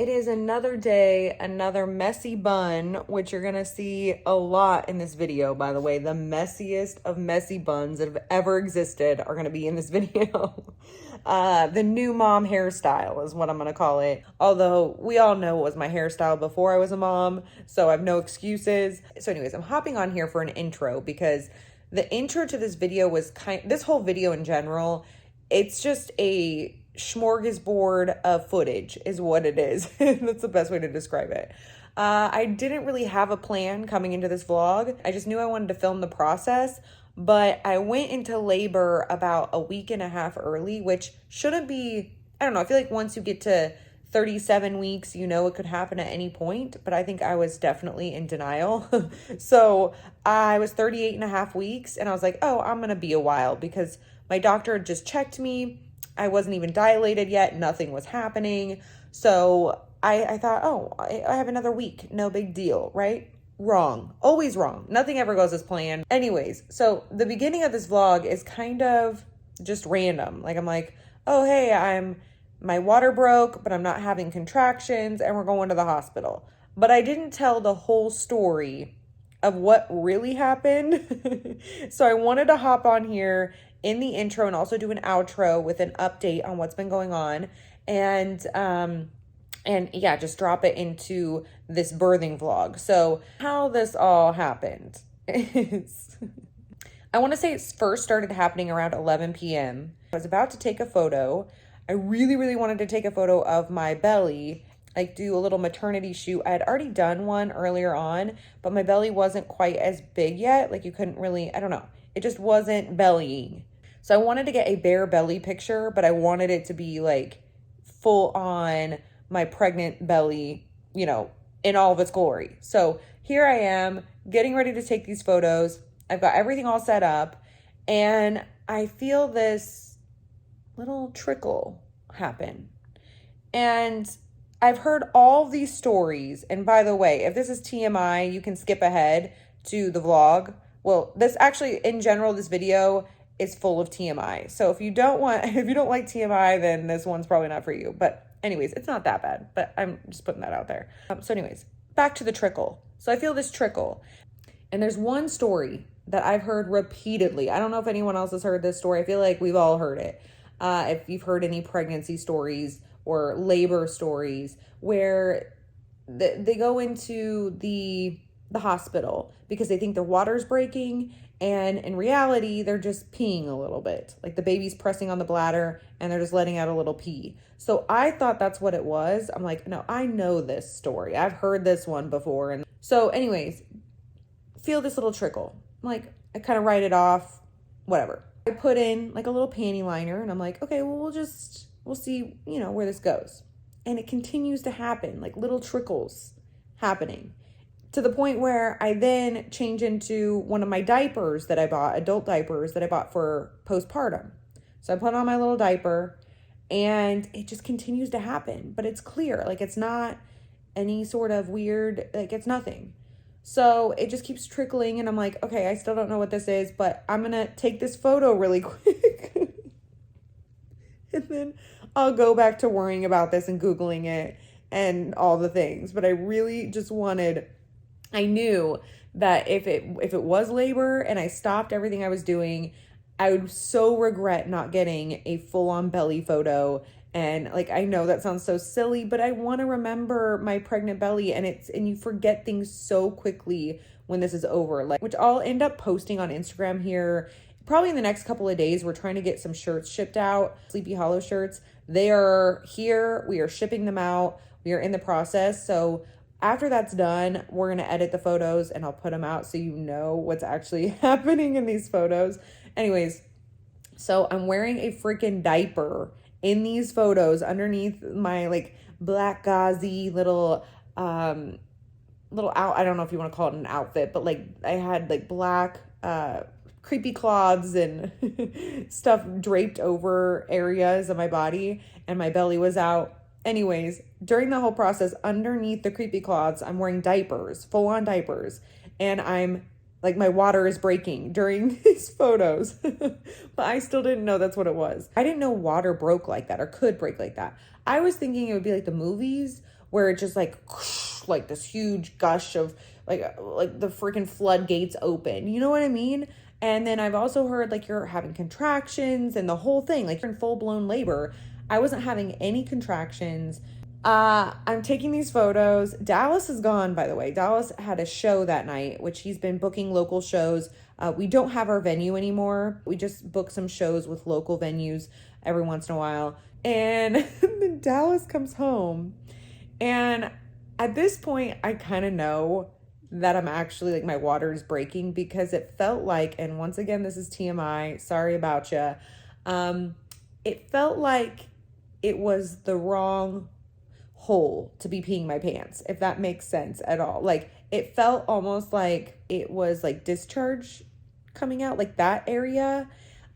it is another day, another messy bun, which you're gonna see a lot in this video, by the way. The messiest of messy buns that have ever existed are gonna be in this video. The new mom hairstyle is what I'm gonna call it. Although we all know it was my hairstyle before I was a mom, so I have no excuses. So anyways, I'm hopping on here for an intro because the intro to this video was this whole video in general, it's just a smorgasbord of footage is what it is. That's the best way to describe it. I didn't really have a plan coming into this vlog. I just knew I wanted to film the process, but I went into labor about a week and a half early, which shouldn't be, I don't know, I feel like once you get to 37 weeks, you know it could happen at any point, but I think I was definitely in denial. So I was 38 and a half weeks and I was like, oh, I'm going to be a while because my doctor had just checked me. I wasn't even dilated yet. Nothing was happening. So I thought, oh, I have another week. No big deal, right? Wrong. Always wrong. Nothing ever goes as planned. Anyways, so the beginning of this vlog is kind of just random. Like I'm like, oh, hey, my water broke, but I'm not having contractions and we're going to the hospital. But I didn't tell the whole story of what really happened. So I wanted to hop on here in the intro and also do an outro with an update on what's been going on and yeah, just drop it into this birthing vlog. So how this all happened is I want to say it first started happening around 11 p.m. I was about to take a photo. I really wanted to take a photo of my belly, like do a little maternity shoot. I had already done one earlier on, but my belly wasn't quite as big yet. Like you couldn't really, I don't know. It just wasn't bellying. So I wanted to get a bare belly picture, but I wanted it to be like full on my pregnant belly, you know, in all of its glory. So here I am getting ready to take these photos. I've got everything all set up and I feel this little trickle happen. And I've heard all these stories. And by the way, if this is TMI, you can skip ahead to the vlog. Well, this actually, in general, this video is full of TMI. So if you don't like TMI, then this one's probably not for you. But anyways, it's not that bad, but I'm just putting that out there. So anyways, back to the trickle. So I feel this trickle. And there's one story that I've heard repeatedly. I don't know if anyone else has heard this story. I feel like we've all heard it. If you've heard any pregnancy stories or labor stories where they go into the hospital because they think their water's breaking, and in reality they're just peeing a little bit, like the baby's pressing on the bladder and they're just letting out a little pee. So I thought that's what it was. I'm like, no, I know this story, I've heard this one before. And so anyways, feel this little trickle. I'm like, I kind of write it off, whatever. I put in like a little panty liner and I'm like, okay, well, we'll see, you know, where this goes. And it continues to happen, like little trickles happening, to the point where I then change into one of my diapers that I bought, adult diapers that I bought for postpartum. So I put on my little diaper and it just continues to happen, but it's clear. Like it's not any sort of weird, like it's nothing. So it just keeps trickling and I'm like, okay, I still don't know what this is, but I'm going to take this photo really quick. And then I'll go back to worrying about this and Googling it and all the things. But I really just I knew that if it was labor and I stopped everything I was doing, I would so regret not getting a full-on belly photo. And like, I know that sounds so silly, but I want to remember my pregnant belly, and you forget things so quickly when this is over, like, which I'll end up posting on Instagram here probably in the next couple of days. We're trying to get some shirts shipped out, Sleepy Hollow shirts. They are here. We are shipping them out. We are in the process. So after that's done, we're going to edit the photos and I'll put them out so you know what's actually happening in these photos. Anyways, so I'm wearing a freaking diaper in these photos underneath my like black gauzy little I don't know if you want to call it an outfit, but like I had like black creepy cloths and stuff draped over areas of my body, and my belly was out. Anyways, during the whole process, underneath the creepy cloths, I'm wearing diapers, full-on diapers, and I'm like, my water is breaking during these photos. But I still didn't know that's what it was. I didn't know water broke like that or could break like that. I was thinking it would be like the movies where it just like this huge gush of like the freaking floodgates open. You know what I mean? And then I've also heard like you're having contractions and the whole thing, like you're in full-blown labor. I wasn't having any contractions. I'm taking these photos. Dallas is gone, by the way. Dallas had a show that night, which he's been booking local shows. We don't have our venue anymore. We just book some shows with local venues every once in a while. And then Dallas comes home. And at this point, I kind of know that I'm actually like my water is breaking, because it felt like, and once again, this is TMI, sorry about you. It felt like it was the wrong hole to be peeing my pants, if that makes sense at all. Like it felt almost like it was like discharge coming out, like that area.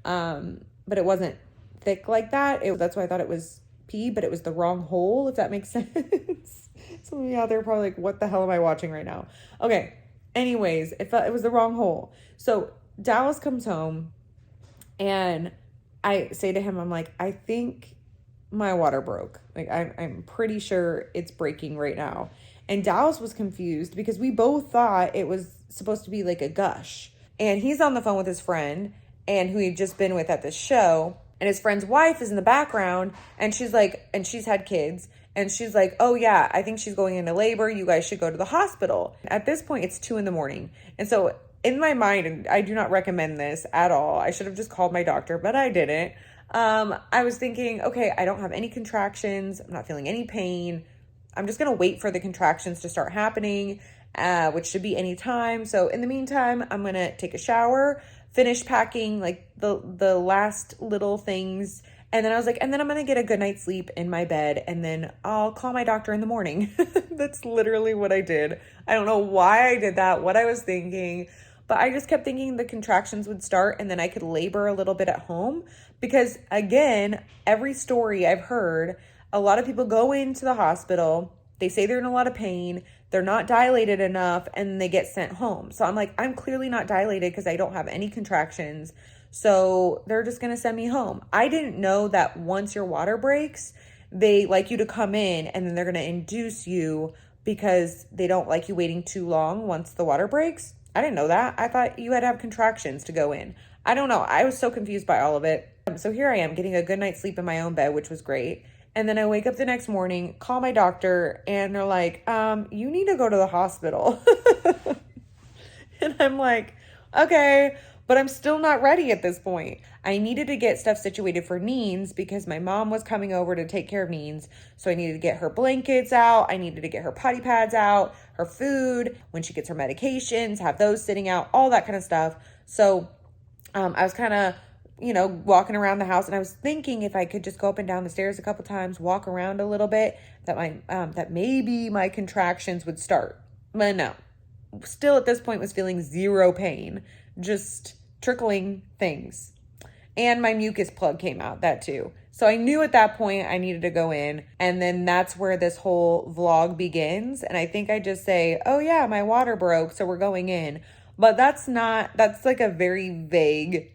But it wasn't thick like that. That's why I thought it was pee, but it was the wrong hole, if that makes sense. Some of you out there are probably like, what the hell am I watching right now? Okay. Anyways, it was the wrong hole. So Dallas comes home and I say to him, I'm like, I think my water broke. Like I'm pretty sure it's breaking right now. And Dallas was confused because we both thought it was supposed to be like a gush. And he's on the phone with his friend and who he'd just been with at this show. And his friend's wife is in the background and she's like, and she's had kids. And she's like, oh yeah, I think she's going into labor. You guys should go to the hospital. At this point, it's 2 a.m. And so in my mind, and I do not recommend this at all. I should have just called my doctor, but I didn't. I was thinking, okay, I don't have any contractions. I'm not feeling any pain. I'm just going to wait for the contractions to start happening, which should be any time. So in the meantime, I'm going to take a shower, finish packing like the last little things. And then I was like, and then I'm going to get a good night's sleep in my bed. And then I'll call my doctor in the morning. That's literally what I did. I don't know why I did that, what I was thinking, but I just kept thinking the contractions would start and then I could labor a little bit at home. Because again, every story I've heard, a lot of people go into the hospital, they say they're in a lot of pain, they're not dilated enough, and they get sent home. So I'm like, I'm clearly not dilated because I don't have any contractions. So they're just going to send me home. I didn't know that once your water breaks, they like you to come in and then they're going to induce you because they don't like you waiting too long once the water breaks. I didn't know that. I thought you had to have contractions to go in. I don't know. I was so confused by all of it. So here I am getting a good night's sleep in my own bed, which was great. And then I wake up the next morning, call my doctor, and they're like, you need to go to the hospital. And I'm like, okay, but I'm still not ready at this point. I needed to get stuff situated for Neens because my mom was coming over to take care of Neens. So I needed to get her blankets out. I needed to get her potty pads out, her food, when she gets her medications, have those sitting out, all that kind of stuff. So I was kind of, walking around the house and I was thinking if I could just go up and down the stairs a couple times, walk around a little bit, that maybe my contractions would start. But no, still at this point was feeling zero pain, just trickling things. And my mucus plug came out, that too. So I knew at that point I needed to go in. And then that's where this whole vlog begins. And I think I just say, oh yeah, my water broke, so we're going in. But that's like a very vague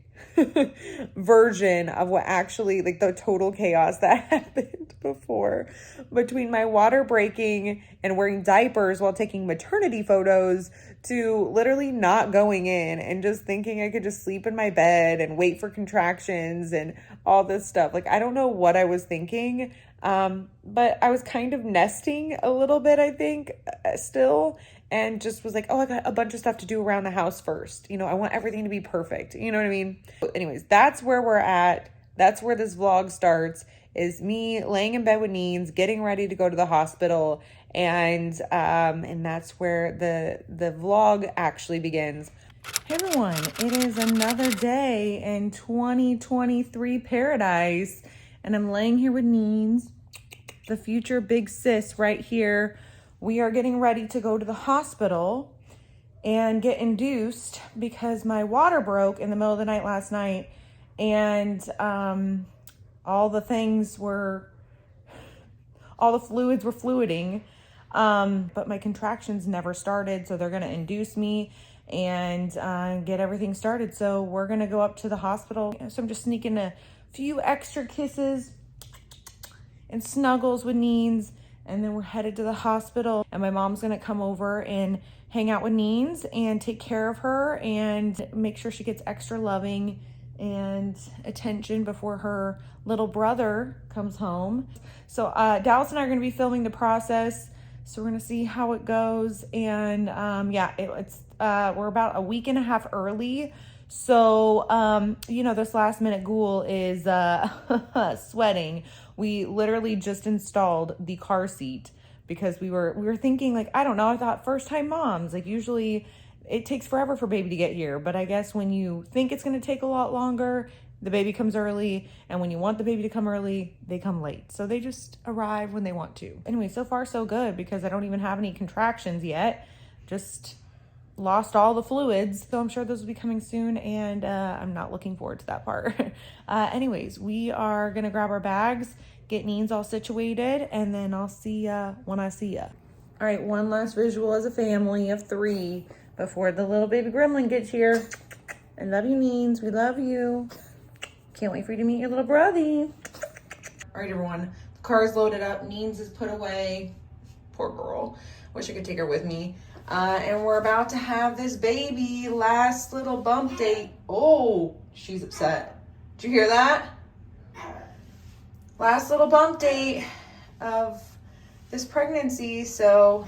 version of what actually, like the total chaos that happened before between my water breaking and wearing diapers while taking maternity photos to literally not going in and just thinking I could just sleep in my bed and wait for contractions and all this stuff. Like, I don't know what I was thinking, but I was kind of nesting a little bit, I think, still, and just was like, oh, I got a bunch of stuff to do around the house first. I want everything to be perfect. You know what I mean? Anyways, that's where we're at. That's where this vlog starts, is me laying in bed with Neens, getting ready to go to the hospital. And that's where the vlog actually begins. Hey everyone, it is another day in 2023 paradise. And I'm laying here with Neens, the future big sis right here. We are getting ready to go to the hospital and get induced because my water broke in the middle of the night last night. And all the fluids were fluiding. But my contractions never started. So they're going to induce me and get everything started. So we're going to go up to the hospital. So I'm just sneaking a few extra kisses and snuggles with Neens. and then we're headed to the hospital, and my mom's gonna come over and hang out with Neens and take care of her and make sure she gets extra loving and attention before her little brother comes home. So Dallas and I are gonna be filming the process, so we're gonna see how it goes. And yeah, we're about a week and a half early. So, you know, this last minute ghoul is sweating. We literally just installed the car seat because we were thinking, like, I don't know, I thought first time moms, like usually it takes forever for baby to get here. But I guess when you think it's going to take a lot longer, the baby comes early. And when you want the baby to come early, they come late. So they just arrive when they want to. Anyway, so far so good because I don't even have any contractions yet. Just lost all the fluids, so I'm sure those will be coming soon, and I'm not looking forward to that part. Anyways, we are gonna grab our bags, get Neens all situated, and then I'll see ya when I see ya. All right, one last visual as a family of 3 before the little baby gremlin gets here. I love you, Neens. We love you. Can't wait for you to meet your little brother. All right, everyone. The car is loaded up. Neens is put away. Poor girl. Wish I could take her with me. And we're about to have this baby. Last little bump date. Oh, she's upset. Did you hear that? Last little bump date of this pregnancy. So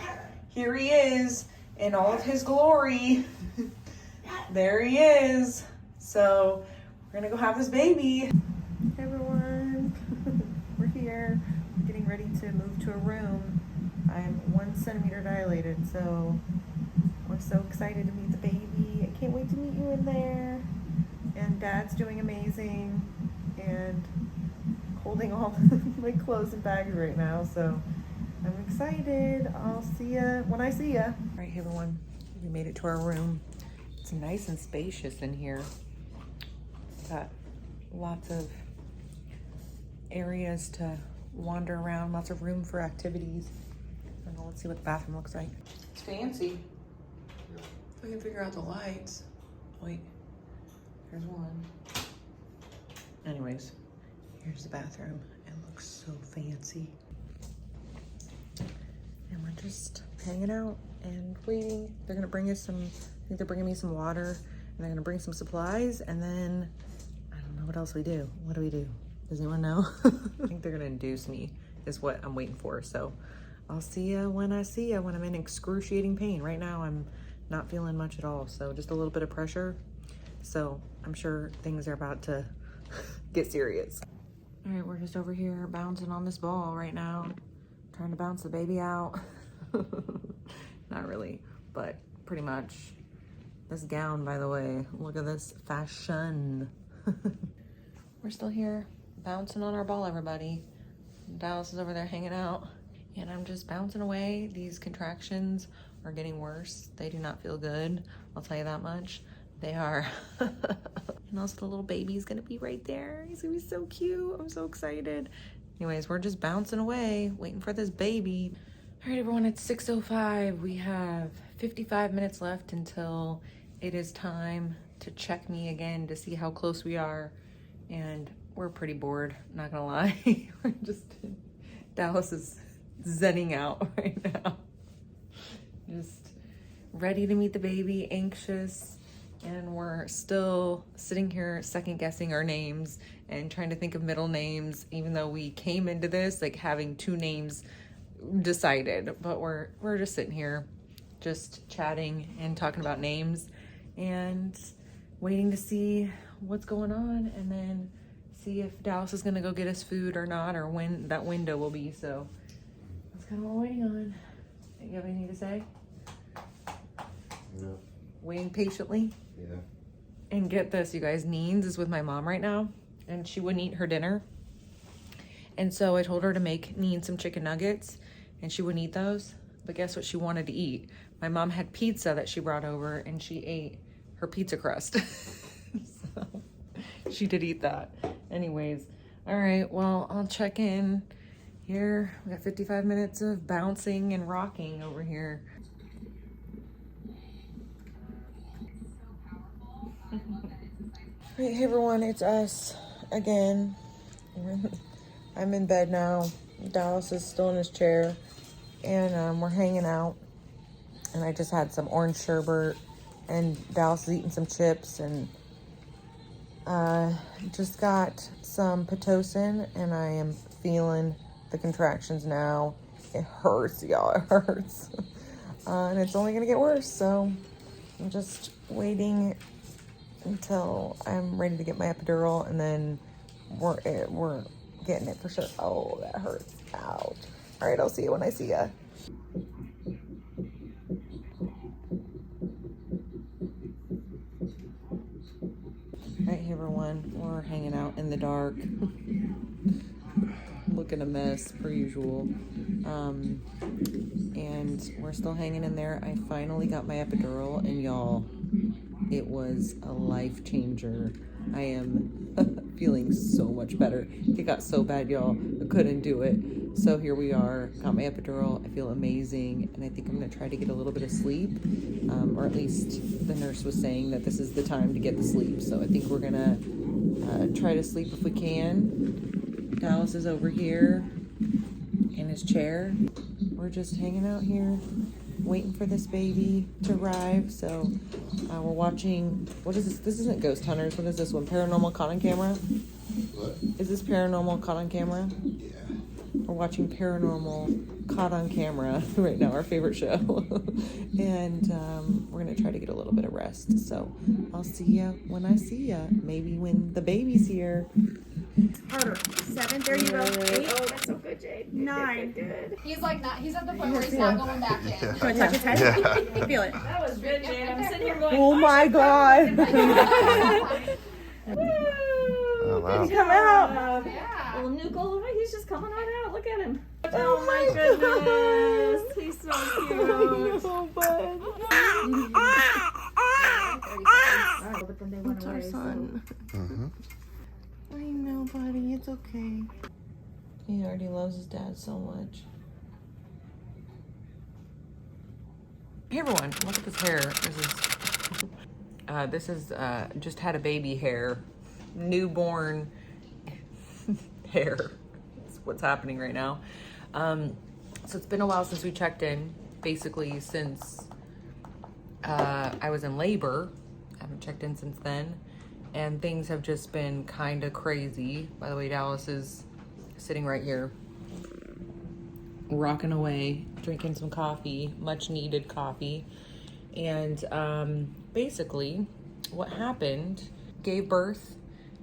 here he is in all of his glory. There he is. So we're gonna go have this baby. Hey everyone, we're here. We're getting ready to move to a room. I'm 1 centimeter dilated, so we're so excited to meet the baby. I can't wait to meet you in there. And Dad's doing amazing and holding all my clothes and bags right now, so I'm excited. I'll see ya when I see ya. All right, hey everyone, we made it to our room. It's nice and spacious in here. Got lots of areas to wander around, lots of room for activities. I don't know, let's see what the bathroom looks like. It's fancy. If I can figure out the lights. Wait, here's one. Anyways, here's the bathroom. It looks so fancy. And we're just hanging out and waiting. They're gonna bring us some, I think they're bringing me some water, and they're gonna bring some supplies, and then I don't know what else we do. What do we do? Does anyone know? I think they're gonna induce me is what I'm waiting for. So I'll see ya when I see ya, when I'm in excruciating pain. Right now I'm not feeling much at all. So just a little bit of pressure. So I'm sure things are about to get serious. All right, we're just over here bouncing on this ball right now, trying to bounce the baby out. Not really, but pretty much. This gown, by the way, look at this fashion. We're still here bouncing on our ball, everybody. Dallas is over there hanging out, and I'm just bouncing away. These contractions are getting worse. They do not feel good, I'll tell you that much. They are. And also the little baby's gonna be right there. He's gonna be so cute. I'm so excited. Anyways, we're just bouncing away, waiting for this baby. All right, everyone, it's 6:05. We have 55 minutes left until it is time to check me again to see how close we are. And we're pretty bored, not gonna lie. We're just, Dallas is zenning out right now. Just ready to meet the baby, anxious. And we're still sitting here second guessing our names and trying to think of middle names, even though we came into this like having 2 names decided. But we're just sitting here just chatting and talking about names and waiting to see what's going on, and then see if Dallas is gonna go get us food or not, or when that window will be. So that's kind of what we're waiting on. You have anything to say? No. Waiting patiently? Yeah. And get this, you guys, Neens is with my mom right now, and she wouldn't eat her dinner. And so I told her to make Neens some chicken nuggets, and she wouldn't eat those. But guess what she wanted to eat? My mom had pizza that she brought over, and she ate her pizza crust. So she did eat that. Anyways, all right, well, I'll check in here. We got 55 minutes of bouncing and rocking over here. Hey everyone, it's us again. I'm in bed now. Dallas is still in his chair, and we're hanging out. And I just had some orange sherbet, and Dallas is eating some chips, and just got some Pitocin, and I am feeling the contractions now. It hurts, y'all. It hurts. And it's only gonna get worse, so I'm just waiting until I'm ready to get my epidural, and then we're getting it for sure. Oh, that hurts. Ouch. All right, I'll see you when I see ya. All right, hey everyone, we're hanging out in the dark. Looking a mess per usual. And we're still hanging in there. I finally got my epidural, and y'all, it was a life changer. I am feeling so much better. It got so bad, y'all, I couldn't do it. So here we are, got my epidural. I feel amazing, and I think I'm gonna try to get a little bit of sleep, or at least the nurse was saying that this is the time to get the sleep. So I think we're gonna try to sleep if we can. Dallas is over here in his chair. We're just hanging out here, waiting for this baby to arrive. So we're watching, what is this? This isn't Ghost Hunters. What is this one? Paranormal Caught on Camera? What? Is this Paranormal Caught on Camera? Yeah. We're watching Paranormal Caught on Camera right now, our favorite show. And we're going to try to get a little bit of rest. So I'll see ya when I see ya. Maybe when the baby's here. Harder. 7. There you go. 8. Oh, that's so good, Jade. 9. Good. He's like not. He's at the point where he's not going back in. Yeah. Do you want to touch his head? Yeah. Feel it. That was good, Jade. I'm sitting here going, Oh my God. Oh, wow. Come out. Yeah. Little Nukel, he's just coming right out. Look at him. Oh my goodness. He's so cute. Oh, bud. But then they went It's away. our son. Mm-hmm. I know, buddy. It's okay. He already loves his dad so much. Hey everyone, look at this hair. This is just had a baby hair, newborn hair. That's what's happening right now. So it's been a while since we checked in. Basically, since I was in labor, I haven't checked in since then. And things have just been kind of crazy. By the way, Dallas is sitting right here, rocking away, drinking some coffee, much needed coffee. And basically what happened, gave birth,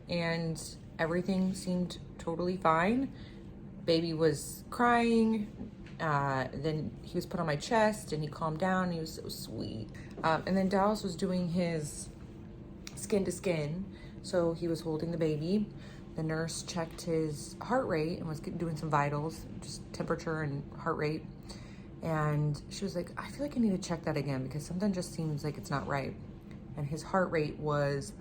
and everything seemed totally fine. Baby was crying. Then he was put on my chest and he calmed down. He was so sweet. And then Dallas was doing his skin to skin. So he was holding the baby. The nurse checked his heart rate and was doing some vitals, just temperature and heart rate. And she was like, I feel like I need to check that again because something just seems like it's not right. And his heart rate was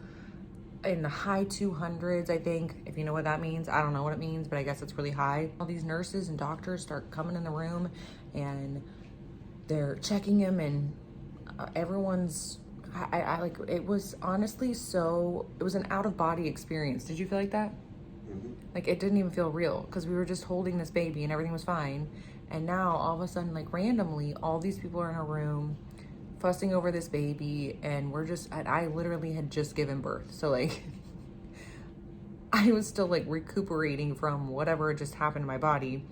in the high 200s, I think. If you know what that means, I don't know what it means, but I guess it's really high. All these nurses and doctors start coming in the room and they're checking him, and everyone's, I like, it was honestly so, it was an out of body experience. Did you feel like that? Mm-hmm. Like it didn't even feel real because we were just holding this baby and everything was fine. And now all of a sudden, like randomly, all these people are in a room fussing over this baby, and we're just, I literally had just given birth. So like, I was still like recuperating from whatever had just happened to my body.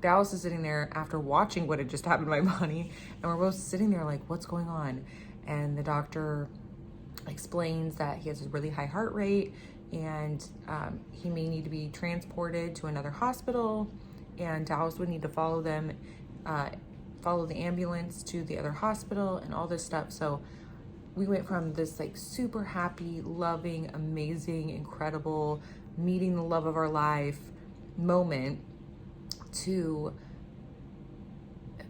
Dallas is sitting there after watching what had just happened to my body, and we're both sitting there like, what's going on? And the doctor explains that he has a really high heart rate, and he may need to be transported to another hospital, and Dallas would need to follow them, follow the ambulance to the other hospital and all this stuff. So we went from this like super happy, loving, amazing, incredible, meeting the love of our life moment to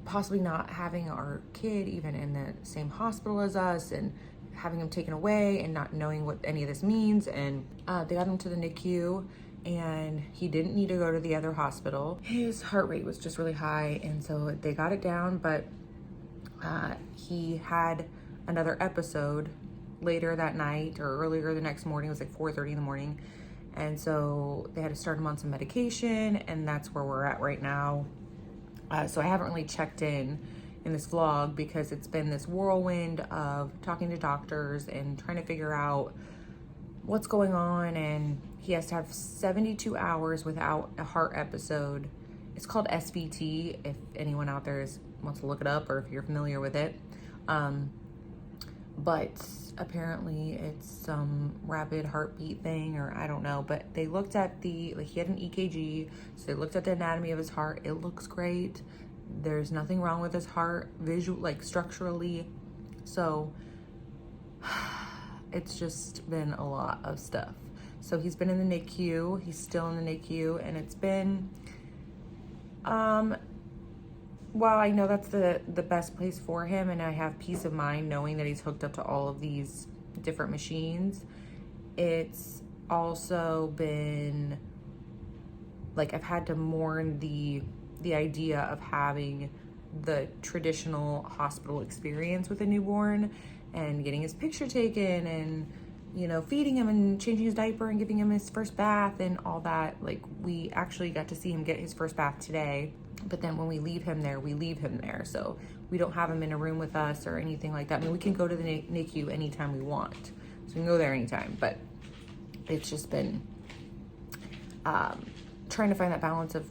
possibly not having our kid even in the same hospital as us, and having him taken away and not knowing what any of this means. And they got him to the NICU, and he didn't need to go to the other hospital. His heart rate was just really high, and so they got it down, but he had another episode later that night or earlier the next morning. It was like 4:30 in the morning, And so they had to start him on some medication, and that's where we're at right now. So I haven't really checked in this vlog because it's been this whirlwind of talking to doctors and trying to figure out what's going on. And he has to have 72 hours without a heart episode. It's called SVT, if anyone out there wants to look it up or if you're familiar with it. But apparently it's some rapid heartbeat thing, or I don't know. But they looked at he had an EKG, so they looked at the anatomy of his heart. It looks great. There's nothing wrong with his heart, structurally. So it's just been a lot of stuff. So he's been in the NICU. He's still in the NICU, and it's been, while I know that's the best place for him, and I have peace of mind knowing that he's hooked up to all of these different machines, it's also been, like, I've had to mourn the idea of having the traditional hospital experience with a newborn and getting his picture taken and, you know, feeding him and changing his diaper and giving him his first bath and all that. Like, we actually got to see him get his first bath today. But then when we leave him there, we leave him there. So we don't have him in a room with us or anything like that. I mean, we can go to the NICU anytime we want. So we can go there anytime. But it's just been trying to find that balance of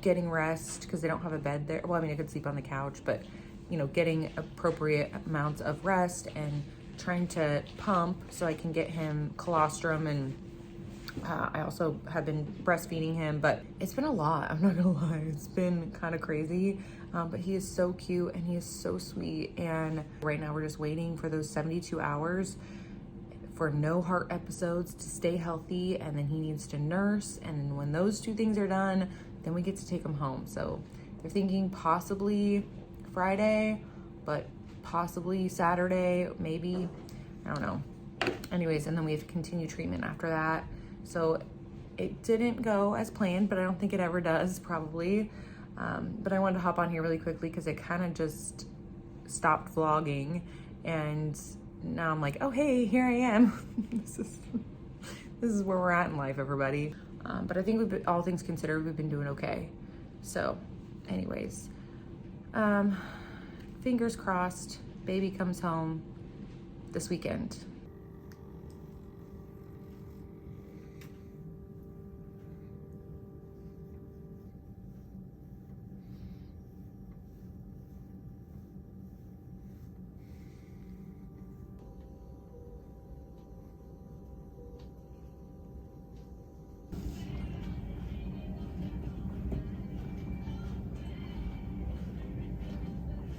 getting rest because they don't have a bed there. Well, I mean, I could sleep on the couch, but, you know, getting appropriate amounts of rest and trying to pump so I can get him colostrum, and I also have been breastfeeding him. But it's been a lot, I'm not gonna lie. It's been kind of crazy, but he is so cute and he is so sweet. And right now we're just waiting for those 72 hours for no heart episodes, to stay healthy, and then he needs to nurse. And when those two things are done, then we get to take him home. So they're thinking possibly Friday, but possibly Saturday, maybe, I don't know. Anyways, and then we have to continue treatment after that. So it didn't go as planned, but I don't think it ever does, probably. But I wanted to hop on here really quickly because I kind of just stopped vlogging, and now I'm like, oh hey, here I am. This is where we're at in life, everybody. But I think we've been, all things considered, we've been doing okay. So anyways, fingers crossed, baby comes home this weekend.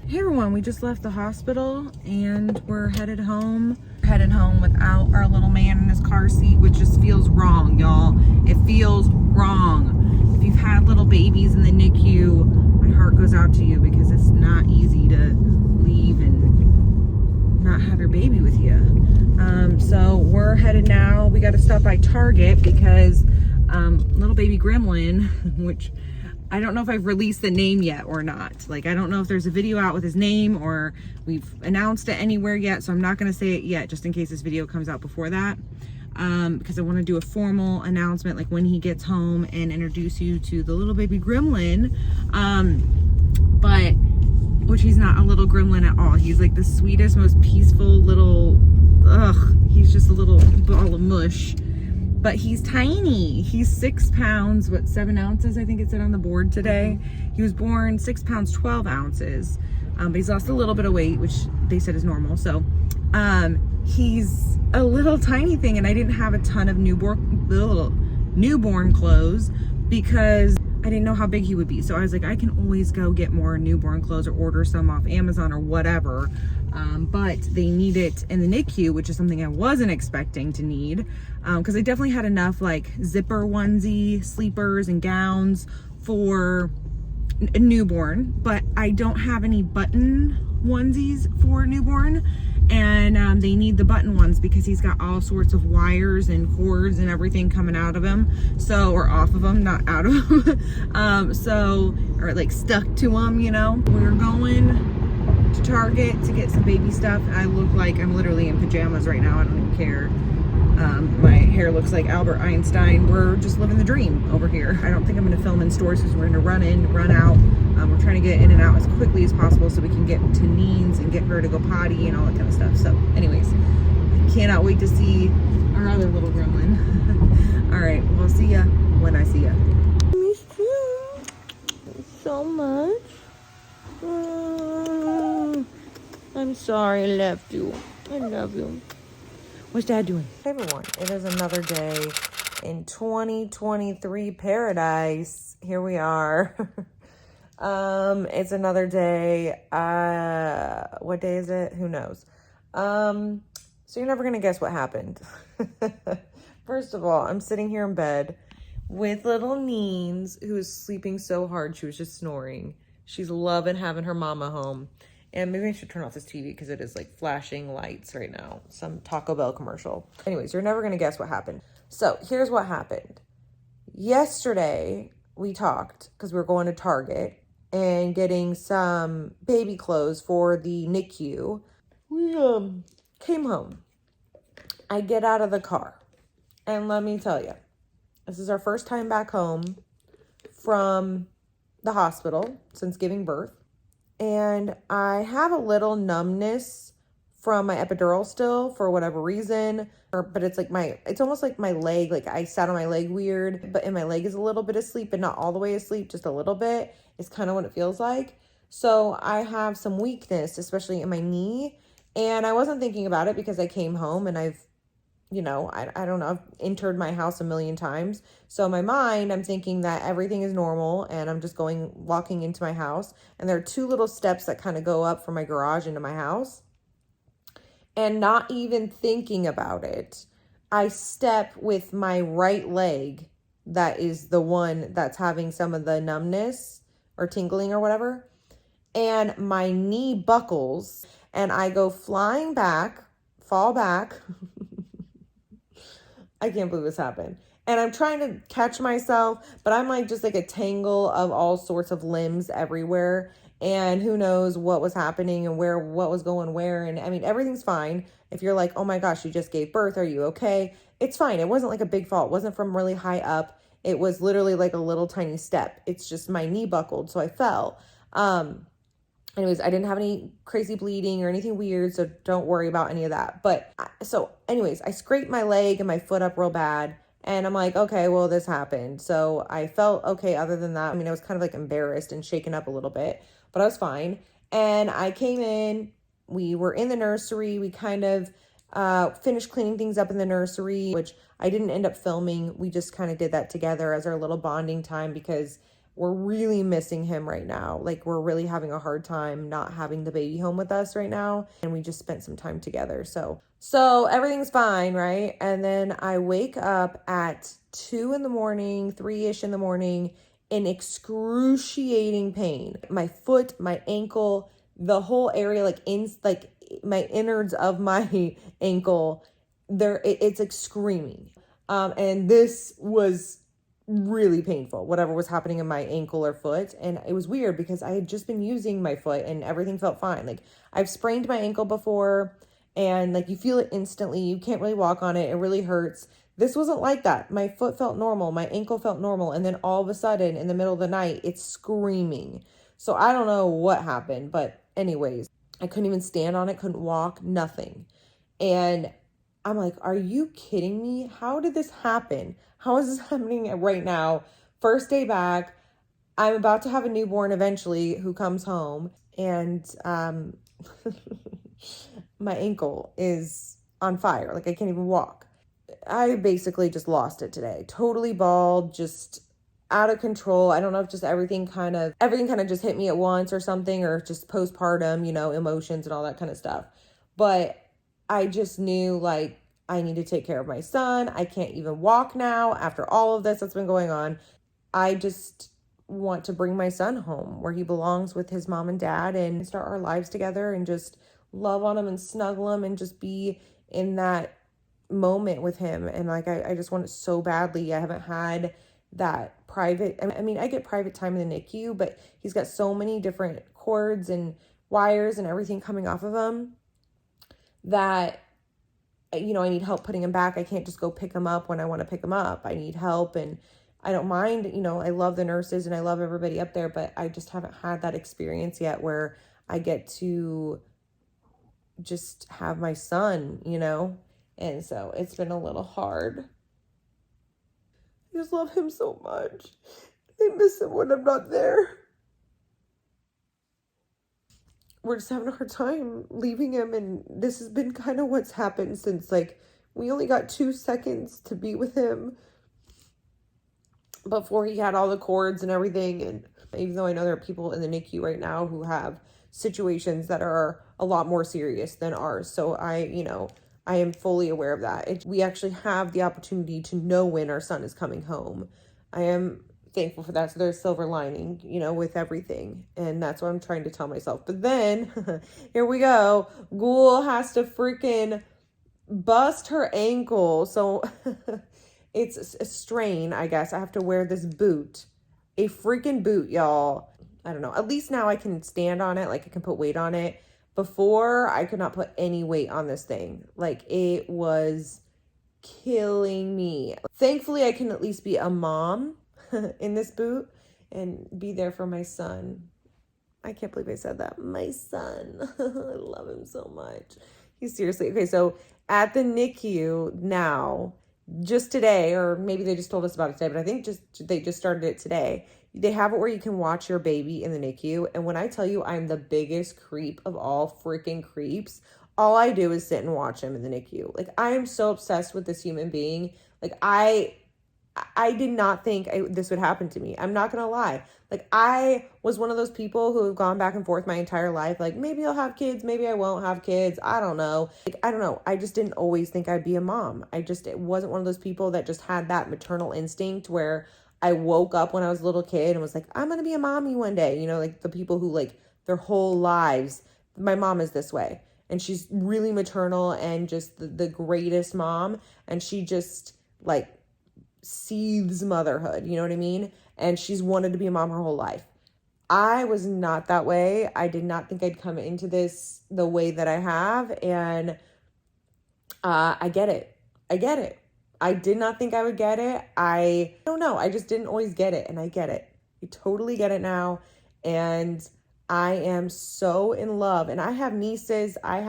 Hey everyone, we just left the hospital and we're headed home. Headed home without our little man in his car seat, which just feels wrong, y'all. It feels wrong. If you've had little babies in the NICU, my heart goes out to you because it's not easy to leave and not have your baby with you. So we're headed now. We got to stop by Target because little baby Gremlin, which I don't know if I've released the name yet or not. Like, I don't know if there's a video out with his name or we've announced it anywhere yet. So I'm not going to say it yet, just in case this video comes out before that. Because I want to do a formal announcement, like when he gets home, and introduce you to the little baby Gremlin. Which he's not a little gremlin at all. He's like the sweetest, most peaceful little, he's just a little ball of mush. But he's tiny. He's 6 pounds, 7 ounces, I think it said on the board today. He was born 6 pounds, 12 ounces. But he's lost a little bit of weight, which they said is normal. So he's a little tiny thing, and I didn't have a ton of newborn clothes because I didn't know how big he would be. So I was like, I can always go get more newborn clothes or order some off Amazon or whatever. But they need it in the NICU, which is something I wasn't expecting to need. Because I definitely had enough like zipper onesie, sleepers, and gowns for a newborn. But I don't have any button onesies for newborn. And they need the button ones because he's got all sorts of wires and cords and everything coming out of him. So, or off of him, not out of him. Or like stuck to him, you know. We're going to Target to get some baby stuff. I look like I'm literally in pajamas right now. I don't even care. My hair looks like Albert Einstein. We're just living the dream over here. I don't think I'm going to film in stores because we're going to run in, run out. We're trying to get in and out as quickly as possible so we can get to Neen's and get her to go potty and all that kind of stuff. So anyways, I cannot wait to see our other little gremlin. All right, we'll see ya when I see ya. Miss you so much. I'm sorry I left you. I love you. What's Dad doing? Hey everyone, it is another day in 2023 paradise. Here we are. It's another day. What day is it? Who knows? So you're never gonna guess what happened. First of all, I'm sitting here in bed with little Neens, who is sleeping so hard she was just snoring. She's loving having her mama home. And maybe I should turn off this TV because it is like flashing lights right now. Some Taco Bell commercial. Anyways, you're never going to guess what happened. So here's what happened. Yesterday, we talked because we were going to Target and getting some baby clothes for the NICU. We came home. I get out of the car. And let me tell you, this is our first time back home from the hospital since giving birth. And I have a little numbness from my epidural still for whatever reason. But it's like it's almost like my leg, like I sat on my leg weird, but in my leg is a little bit asleep, but not all the way asleep, just a little bit. It's kind of what it feels like. So I have some weakness, especially in my knee. And I wasn't thinking about it because I came home and I've, I don't know, I've entered my house a million times. So in my mind, I'm thinking that everything is normal and I'm just walking into my house. And there are two little steps that kind of go up from my garage into my house. And not even thinking about it, I step with my right leg. That is the one that's having some of the numbness or tingling or whatever. And my knee buckles and I go flying back, fall back. I can't believe this happened. And I'm trying to catch myself, but I'm like just like a tangle of all sorts of limbs everywhere. And who knows what was happening and what was going where. And I mean, everything's fine. If you're like, oh my gosh, you just gave birth. Are you okay? It's fine. It wasn't like a big fall. It wasn't from really high up. It was literally like a little tiny step. It's just my knee buckled. So I fell. Anyways, I didn't have any crazy bleeding or anything weird, so don't worry about any of that. But so anyways, I scraped my leg and my foot up real bad, and I'm like, okay, well, this happened. So I felt okay other than that. I mean, I was kind of like embarrassed and shaken up a little bit, but I was fine. And I came in, we were in the nursery. We kind of finished cleaning things up in the nursery, which I didn't end up filming. We just kind of did that together as our little bonding time because we're really missing him right now. Like, we're really having a hard time not having the baby home with us right now. And we just spent some time together. So everything's fine, right? And then I wake up at 2 in the morning, 3-ish in the morning, in excruciating pain. My foot, my ankle, the whole area, like my innards of my ankle, it's like screaming. And this was really painful, whatever was happening in my ankle or foot. And it was weird because I had just been using my foot and everything felt fine. Like, I've sprained my ankle before and like you feel it instantly. You can't really walk on it. It really hurts. This wasn't like that. My foot felt normal. My ankle felt normal. And then all of a sudden in the middle of the night, it's screaming. So I don't know what happened, but anyways, I couldn't even stand on it. Couldn't walk, nothing. And I'm like, are you kidding me? How did this happen? How is this happening right now? First day back. I'm about to have a newborn eventually who comes home. And my ankle is on fire. Like, I can't even walk. I basically just lost it today. Totally bald, just out of control. I don't know if just everything kind of just hit me at once or something, or just postpartum, emotions and all that kind of stuff. But I just knew, like, I need to take care of my son. I can't even walk now after all of this that's been going on. I just want to bring my son home where he belongs with his mom and dad and start our lives together and just love on him and snuggle him and just be in that moment with him. And like, I just want it so badly. I haven't had that private. I mean, I get private time in the NICU, but he's got so many different cords and wires and everything coming off of him that you know, I need help putting him back. I can't just go pick him up when I want to pick him up. I need help, and I don't mind, you know, I love the nurses and I love everybody up there, but I just haven't had that experience yet where I get to just have my son, you know? And so it's been a little hard. I just love him so much. I miss him when I'm not there. We're just having a hard time leaving him, and this has been kind of what's happened since, like, we only got 2 seconds to be with him before he had all the cords and everything. And even though I know there are people in the NICU right now who have situations that are a lot more serious than ours, so I am fully aware of that. We actually have the opportunity to know when our son is coming home. I am thankful for that. So there's silver lining, you know, with everything. And that's what I'm trying to tell myself. But then, here we go. Ghoul has to freaking bust her ankle. So it's a strain, I guess. I have to wear this boot. A freaking boot, y'all. I don't know. At least now I can stand on it. Like, I can put weight on it. Before, I could not put any weight on this thing. Like, it was killing me. Thankfully, I can at least be a mom in this boot and be there for my son. I can't believe I said that. My son. I love him so much. He's seriously, okay, so at the NICU now, just today, or maybe they just told us about it today, but I think they just started it today. They have it where you can watch your baby in the NICU. And when I tell you I'm the biggest creep of all freaking creeps, all I do is sit and watch him in the NICU. Like, I am so obsessed with this human being. Like, I did not think this would happen to me. I'm not going to lie. Like, I was one of those people who have gone back and forth my entire life. Like, maybe I'll have kids. Maybe I won't have kids. I don't know. Like, I don't know. I just didn't always think I'd be a mom. It wasn't one of those people that just had that maternal instinct where I woke up when I was a little kid and was like, I'm going to be a mommy one day. You know, like the people who, like, their whole lives, my mom is this way. And she's really maternal and just the greatest mom. And she just, like, seethes motherhood, you know what I mean? And she's wanted to be a mom her whole life. I was not that way. I did not think I'd come into this the way that I have, and I get it. I did not think I would get it. I don't know. I just didn't always get it, and I get it. I totally get it now, and I am so in love. And I have nieces. I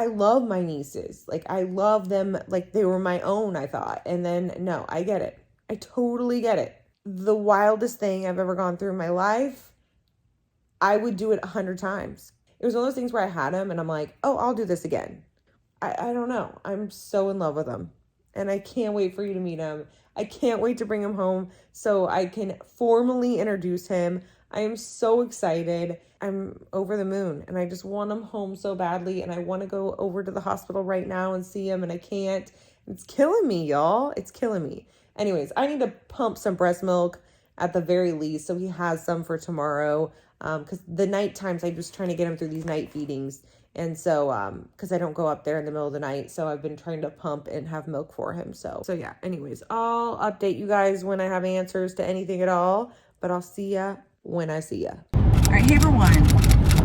love my nieces. Like, I love them like they were my own, I thought. And then, no, I get it. I totally get it. The wildest thing I've ever gone through in my life, I would do it 100 times. It was one of those things where I had him and I'm like, oh, I'll do this again. I don't know. I'm so in love with him. And I can't wait for you to meet him. I can't wait to bring him home so I can formally introduce him. I am so excited. I'm over the moon and I just want him home so badly, and I want to go over to the hospital right now and see him, and I can't. It's killing me, y'all. It's killing me. Anyways, I need to pump some breast milk at the very least so he has some for tomorrow, because the night times I'm just trying to get him through these night feedings, and so because I don't go up there in the middle of the night, so I've been trying to pump and have milk for him. So yeah, anyways, I'll update you guys when I have answers to anything at all, but I'll see ya when I see ya. All right, hey everyone.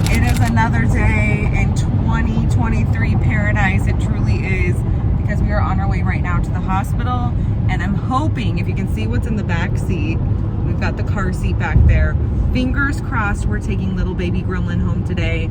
It is another day in 2023 paradise. It truly is, because we are on our way right now to the hospital, and I'm hoping, if you can see what's in the back seat, we've got the car seat back there. Fingers crossed we're taking little baby Gremlin home today.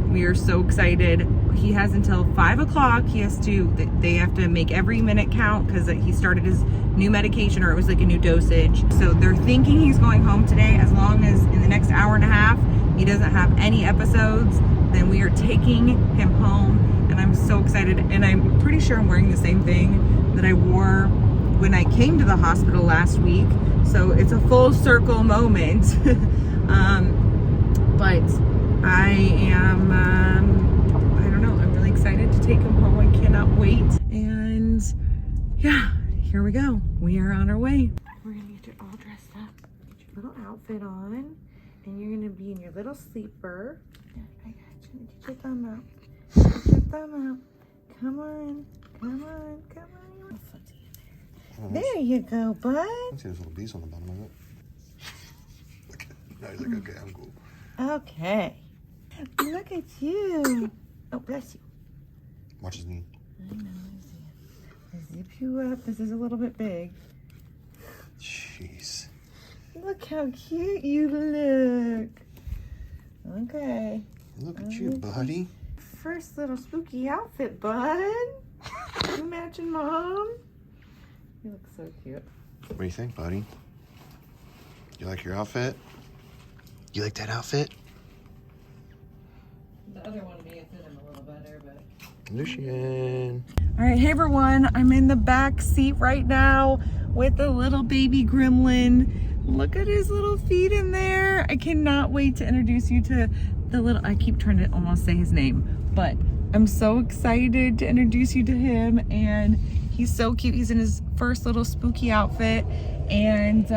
We are so excited. He has until 5 o'clock. They have to make every minute count because he started his new medication, or it was like a new dosage. So they're thinking he's going home today. As long as in the next hour and a half he doesn't have any episodes, then we are taking him home, and I'm so excited. And I'm pretty sure I'm wearing the same thing that I wore when I came to the hospital last week. So it's a full circle moment. But I am, I don't know, I'm really excited to take him home. I cannot wait. And yeah, here we go. We are on our way. We're gonna get you all dressed up, get your little outfit on, and you're gonna be in your little sleeper. I got you. Get your thumb out. Get your thumb out. Come on. Your footy in there. There you go, bud. I see there's little bees on the bottom of it. No, he's like, okay, I'm cool. Okay. Look at you. Oh, bless you. Watch his knee. I know, I zip you up. This is a little bit big. Jeez. Look how cute you look. Okay. Look at you, buddy. First little spooky outfit, bud. You matching mom? You look so cute. What do you think, buddy? You like your outfit? You like that outfit? The other one may have fit him a little better, but... Lucian. All right, hey everyone. I'm in the back seat right now with the little baby gremlin. Look at his little feet in there. I cannot wait to introduce you to the little... I keep trying to almost say his name, but I'm so excited to introduce you to him, and he's so cute. He's in his first little spooky outfit, and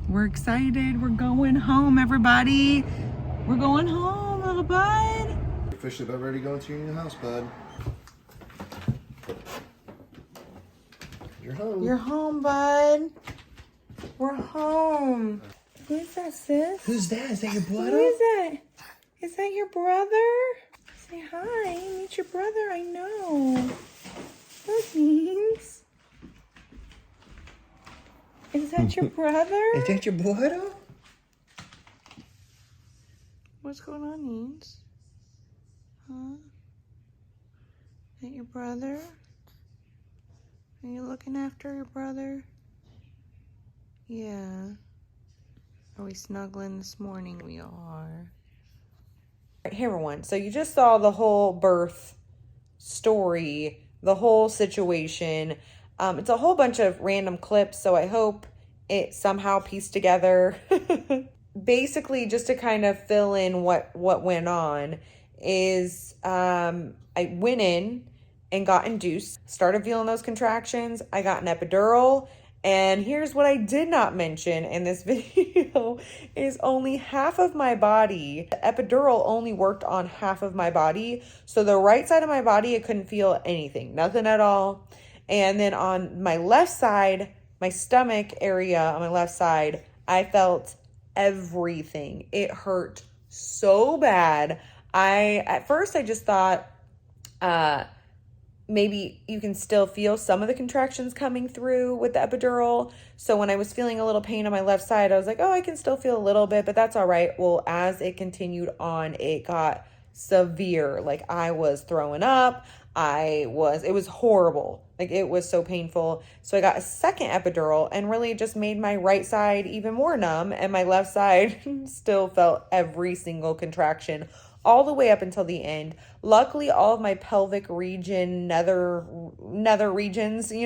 we're excited. We're going home, everybody. We're going home, little bud. Officially about ready to go into your new house, bud. You're home. You're home, bud. We're home. Who is that, sis? Who's that? Is that your Who brother? is that? Is that your brother? Say hi. Meet your brother. I know. That means. Is that your brother? Is that your brother? What's going on, Neens? Huh? Is that your brother? Are you looking after your brother? Yeah. Are we snuggling this morning? We are. Hey everyone, so you just saw the whole birth story, the whole situation. It's a whole bunch of random clips, so I hope it somehow pieced together. Basically, just to kind of fill in what went on is I went in and got induced, started feeling those contractions. I got an epidural. And here's what I did not mention in this video is only half of my body. The epidural only worked on half of my body. So the right side of my body, I couldn't feel anything, nothing at all. And then on my left side, my stomach area on my left side, I felt everything. It hurt so bad. At first I just thought, maybe you can still feel some of the contractions coming through with the epidural. So when I was feeling a little pain on my left side, I was like, oh, I can still feel a little bit, but that's all right. Well, as it continued on, it got severe. Like I was throwing up. It was horrible. Like it was so painful. So I got a second epidural and really it just made my right side even more numb. And my left side still felt every single contraction all the way up until the end. Luckily, all of my pelvic region, nether regions, they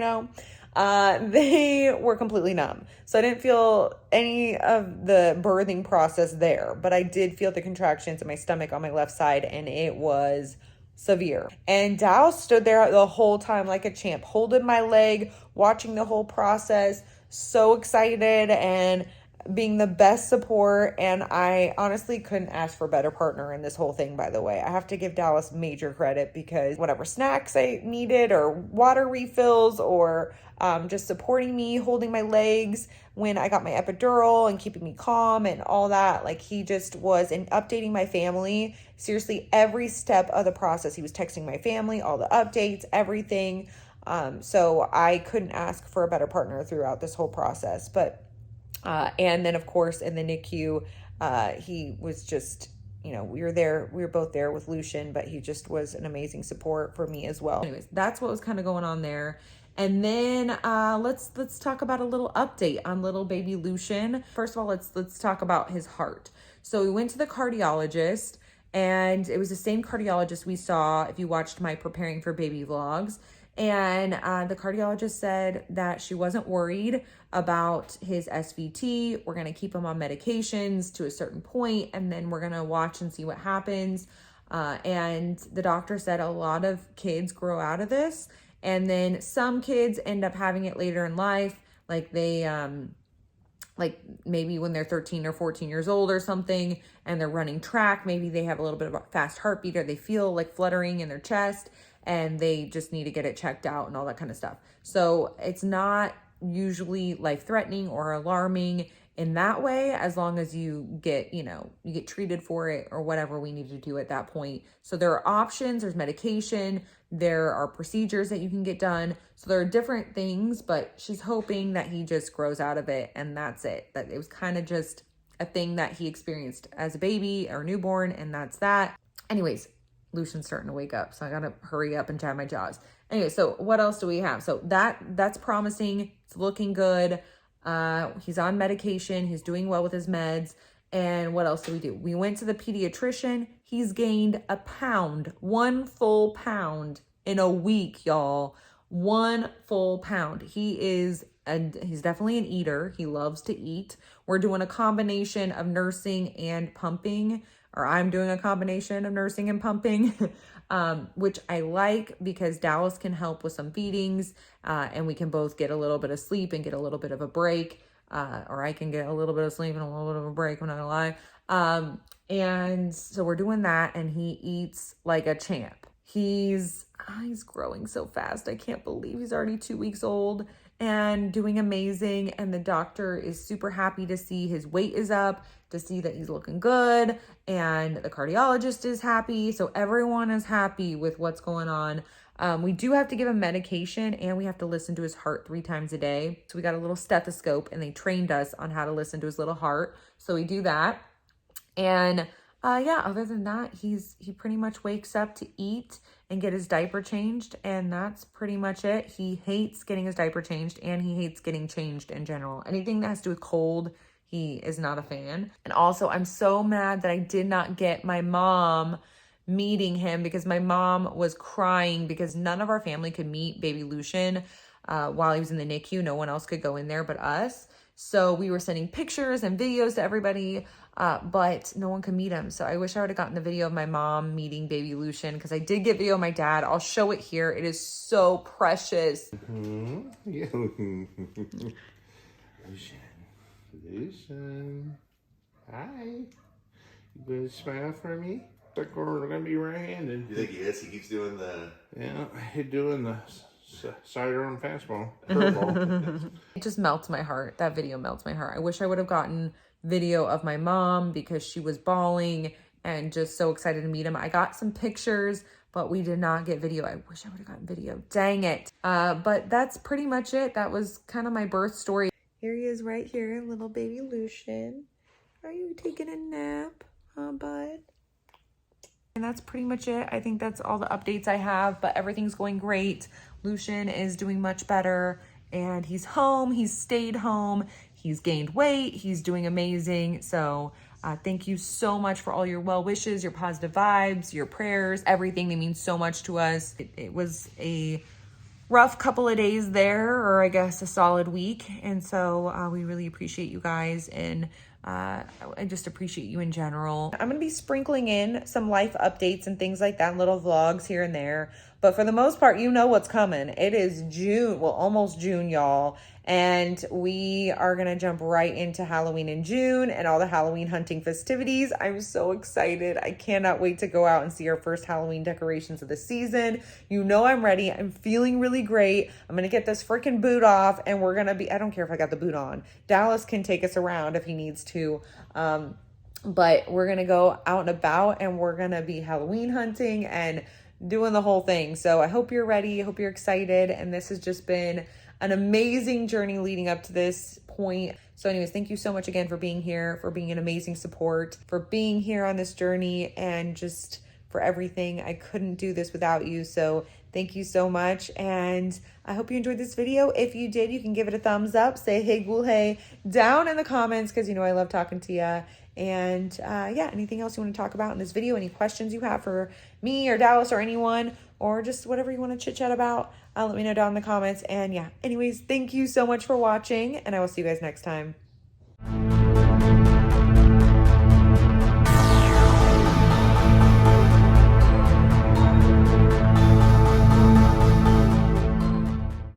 were completely numb. So I didn't feel any of the birthing process there, but I did feel the contractions in my stomach on my left side, and it was severe. And Dal stood there the whole time like a champ, holding my leg, watching the whole process, so excited and being the best support. And I honestly couldn't ask for a better partner in this whole thing, by the way. I have to give Dallas major credit because whatever snacks I needed or water refills or just supporting me, holding my legs when I got my epidural and keeping me calm and all that, like he just was, and updating my family. Seriously, every step of the process, he was texting my family, all the updates, everything. So I couldn't ask for a better partner throughout this whole process. But and then, of course, in the NICU, he was just, we were both there with Lucian, but he just was an amazing support for me as well. Anyways, that's what was kind of going on there. And then let's talk about a little update on little baby Lucian. First of all, let's talk about his heart. So we went to the cardiologist, and it was the same cardiologist we saw if you watched my Preparing for Baby vlogs. And the cardiologist said that she wasn't worried about his SVT. We're going to keep him on medications to a certain point, and then we're going to watch and see what happens. And the doctor said a lot of kids grow out of this, and then some kids end up having it later in life. Like they, like maybe when they're 13 or 14 years old or something, and they're running track, maybe they have a little bit of a fast heartbeat, or they feel like fluttering in their chest, and they just need to get it checked out and all that kind of stuff. So it's not usually life-threatening or alarming. in that way, as long as you get, you get treated for it or whatever we need to do at that point. So there are options, there's medication, there are procedures that you can get done. So there are different things, but she's hoping that he just grows out of it and that's it. That it was kind of just a thing that he experienced as a baby or newborn, and that's that. Anyways, Lucian's starting to wake up, so I gotta hurry up and tie my jaws. Anyway, so what else do we have? So that's promising. It's looking good. He's on medication. He's doing well with his meds. And what else do we do? We went to the pediatrician. He's gained a pound, 1 full pound in a week, y'all. 1 full pound. He's definitely an eater. He loves to eat. We're doing a combination of nursing and pumping, or I'm doing a combination of nursing and pumping, which I like because Dallas can help with some feedings, and we can both get a little bit of sleep and get a little bit of a break, or I can get a little bit of sleep and a little bit of a break, I'm not gonna lie. And so we're doing that, and he eats like a champ. He's growing so fast. I can't believe he's already 2 weeks old and doing amazing. And the doctor is super happy to see his weight is up, to see that he's looking good. And the cardiologist is happy. So everyone is happy with what's going on. We do have to give him medication, and we have to listen to his heart 3 times a day. So we got a little stethoscope, and they trained us on how to listen to his little heart. So we do that. And yeah, other than that, he pretty much wakes up to eat and get his diaper changed, and that's pretty much it. He hates getting his diaper changed, and he hates getting changed in general. Anything that has to do with cold, he is not a fan. And also, I'm so mad that I did not get my mom meeting him, because my mom was crying because none of our family could meet baby Lucian while he was in the NICU. No one else could go in there but us. So we were sending pictures and videos to everybody, but no one could meet him. So I wish I would have gotten the video of my mom meeting baby Lucian, because I did get video of my dad. I'll show it here. It is so precious. Lucian. Lucian. Hi. You gonna smile for me? Like we're gonna be right-handed. You think he is? He keeps doing the... Yeah, he's doing the sidearm fastball. Curveball. It just melts my heart. That video melts my heart. I wish I would have gotten video of my mom, because she was bawling and just so excited to meet him. I got some pictures, but we did not get video. I wish I would have gotten video. Dang it. But that's pretty much it. That was kind of my birth story. Here he is right here, little baby Lucian. Are you taking a nap, huh, bud? And that's pretty much it. I think that's all the updates I have, but everything's going great. Lucian is doing much better, and he's home. He's stayed home. He's gained weight. He's doing amazing. So thank you so much for all your well wishes, your positive vibes, your prayers, everything. They mean so much to us. It was a rough couple of days there, or I guess a solid week. And so we really appreciate you guys, and I just appreciate you in general. I'm going to be sprinkling in some life updates and things like that, little vlogs here and there. But for the most part, you know what's coming. It is June, well, almost June, y'all. And we are going to jump right into Halloween in June and all the Halloween hunting festivities. I'm so excited. I cannot wait to go out and see our first Halloween decorations of the season. You know I'm ready. I'm feeling really great. I'm going to get this freaking boot off, and we're going to be, I don't care if I got the boot on. Dallas can take us around if he needs to. But we're going to go out and about, and we're going to be Halloween hunting and doing the whole thing. So I hope you're ready. I hope you're excited. And this has just been an amazing journey leading up to this point. So anyways, thank you so much again for being here, for being an amazing support, for being here on this journey, and just for everything. I couldn't do this without you. So thank you so much. And I hope you enjoyed this video. If you did, you can give it a thumbs up, say hey ghoul hey down in the comments, because you know I love talking to you. And yeah, anything else you want to talk about in this video, any questions you have for me or Dallas or anyone, or just whatever you want to chit chat about, let me know down in the comments. And yeah, anyways, thank you so much for watching, and I will see you guys next time.